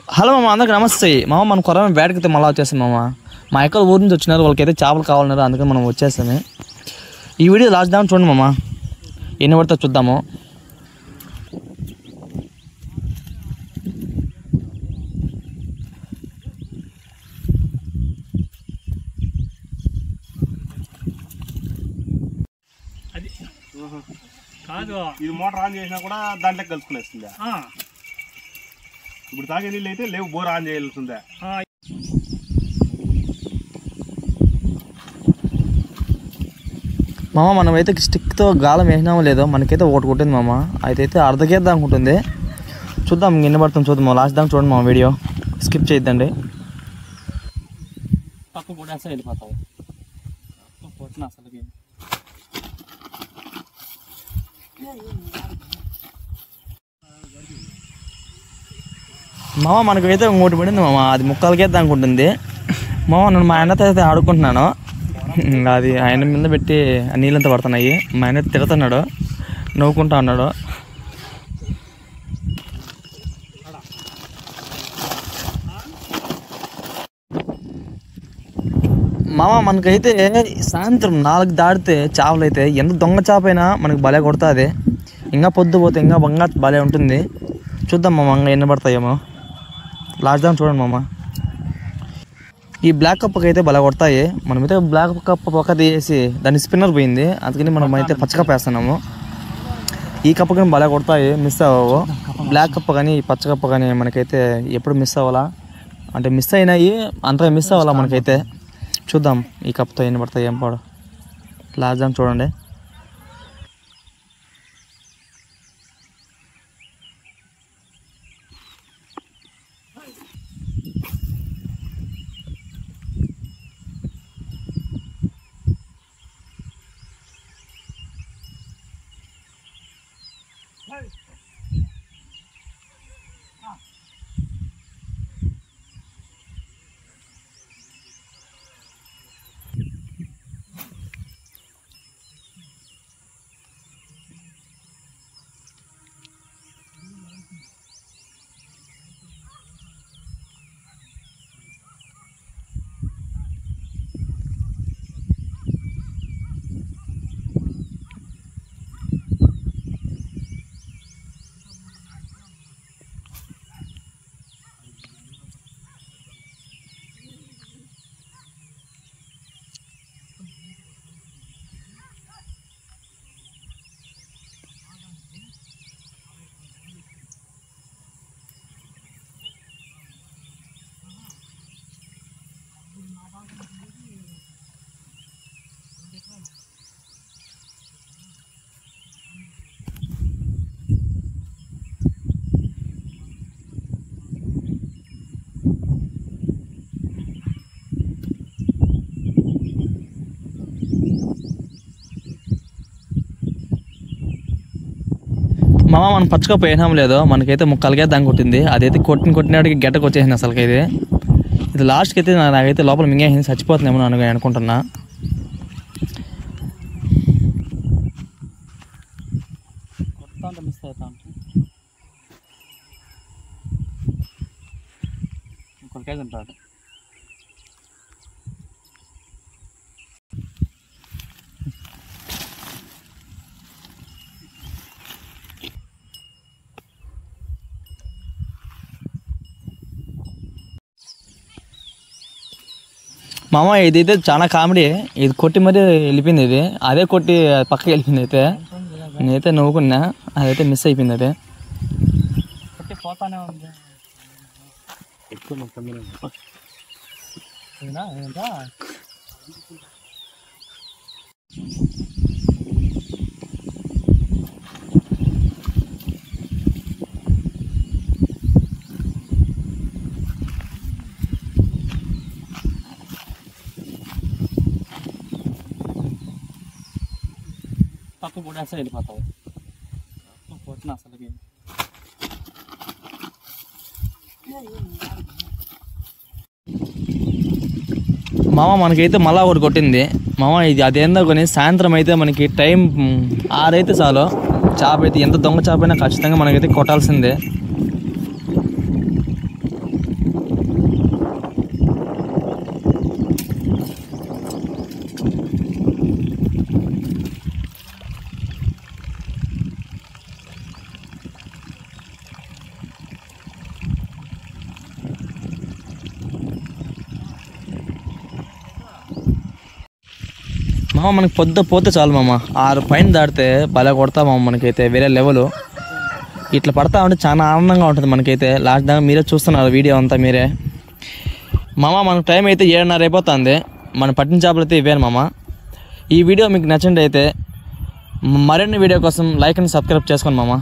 Hello మామ, అందరికి నమస్తే మామ. మనం కొరమే వేటకైతే మళ్ళీ వచ్చేస్తాం మామ. మా ఎక్కడ ఊరి నుంచి వచ్చినారు, వాళ్ళకైతే చేపలు కావాలన్నారు, అందుకని మనం వచ్చేస్తాము. ఈ వీడియో లాస్ట్ దాకా చూడండి మామ, ఎన్ని పడితే చూద్దాము. అది కాదు, ఇది మోటార్ ఆన్ చేసినా కూడా దాంట్లో కలుసుకునేస్తుందా? ఇప్పుడు తాగే నీళ్ళు అయితే లేవు, బోర్ ఆన్ చేయాల్సిందే. మామ మనమైతే స్టిక్తో గాలం వేసినామో లేదో, మనకైతే ఒకటి కొట్టింది మామ. అయితే అర్ధకేద్దా అనుకుంటుంది. చూద్దాం ఎన్ని పడుతుంది చూద్దాం. లాస్ట్ దాకా చూడండి మా వీడియో, స్కిప్ చేయొద్దండి. తక్కువ కొట్టేస్తే వెళ్ళిపోతావు. కొట్టిన అసలుకి మామ మనకైతే ఇంకోటి పడింది మామ, అది ముక్కలకేద్దా అనుకుంటుంది మామ. నేను మా ఆయనతో అయితే ఆడుకుంటున్నాను, అది ఆయన మీద పెట్టి నీళ్ళంతా పడుతున్నాయి. మా ఆయన తిడుతున్నాడు, నవ్వుకుంటా ఉన్నాడు. మామ మనకైతే సాయంత్రం 4 దాటితే చేపలు అయితే ఎంత దొంగ చేప అయినా మనకు భలే కొడుతుంది. ఇంకా పొద్దు పోతే ఇంకా భలే ఉంటుంది. చూద్దాం మామ ఇంకా ఎన్ని పడతాయేమో, లాస్ట్ దాకా చూడండి మామ. ఈ బ్లాక్ కప్పకి అయితే భలే కొడతాయి. మనమైతే బ్లాక్ కప్ప పక్క తీసి దాన్ని స్పిన్నర్ పోయింది, అందుకని మనం అయితే పచ్చకప్ప వేస్తున్నాము. ఈ కప్ప కానీ భలే కొడతాయి, మిస్ అవ్వవు. బ్లాక్ కప్ప కానీ ఈ పచ్చకప్ప కానీ మనకైతే ఎప్పుడు మిస్ అవ్వాలా, అంటే మిస్ అయినాయి అంతగా మిస్ అవ్వాలా మనకైతే. చూద్దాం ఈ కప్పతో ఎన్ని పడతాయి ఏం పాడు, లాస్ట్ దాకా చూడండి. మామ మనం పచ్చకప్పు వేసినాం లేదో, మనకైతే ముక్కలకే దాన్ని కొట్టింది. అదైతే కొట్టినాడికి గెట్టకు వచ్చేసింది అసలుకైతే. ఇది లాస్ట్కి అయితే నాకైతే లోపల మింగేసింది, చచ్చిపోతుందేమో అని అనుకుంటున్నా. మిస్ అవుతా ఇంకొకటే తింటాడు. మామ ఇదైతే చాలా కామెడీ. ఇది కొట్టి మరీ వెళ్ళిపోయింది, ఇది అదే కొట్టి పక్కకి వెళ్ళిపోయింది. అయితే నేనైతే నవ్వుకున్నా, అదైతే మిస్ అయిపోయింది. అదే కొట్టి పోతానే ఉంది. తక్కువ కొట్టేస్తే వెళ్ళిపోతావు. కొట్టిన అసలుకి మామ మనకైతే మళ్ళా ఒకటి కొట్టింది మామ. ఇది అదేందో కొని సాయంత్రం అయితే మనకి టైం 6 అయితే చాలు, చేప అయితే ఎంత దొంగ చేప అయినా ఖచ్చితంగా మనకైతే కొట్టాల్సిందే. మామ మనకి పొద్దు పోతే చాలు మామ 6 పైన దాటితే భలే కొడతా మామ మనకైతే వేరే లెవెల్. ఇట్లా పడతా ఉంటే చాలా ఆనందంగా ఉంటుంది మనకైతే. లాస్ట్ దాకా మీరే చూస్తున్నారు వీడియో అంతా మీరే మామ. మనకు టైం అయితే 7:30 అయిపోతుంది. మన పట్టిన చేపలు అయితే ఇవేను మామ. ఈ వీడియో మీకు నచ్చండి అయితే మరిన్ని వీడియో కోసం లైక్ అండ్ సబ్స్క్రైబ్ చేసుకోండి మామ.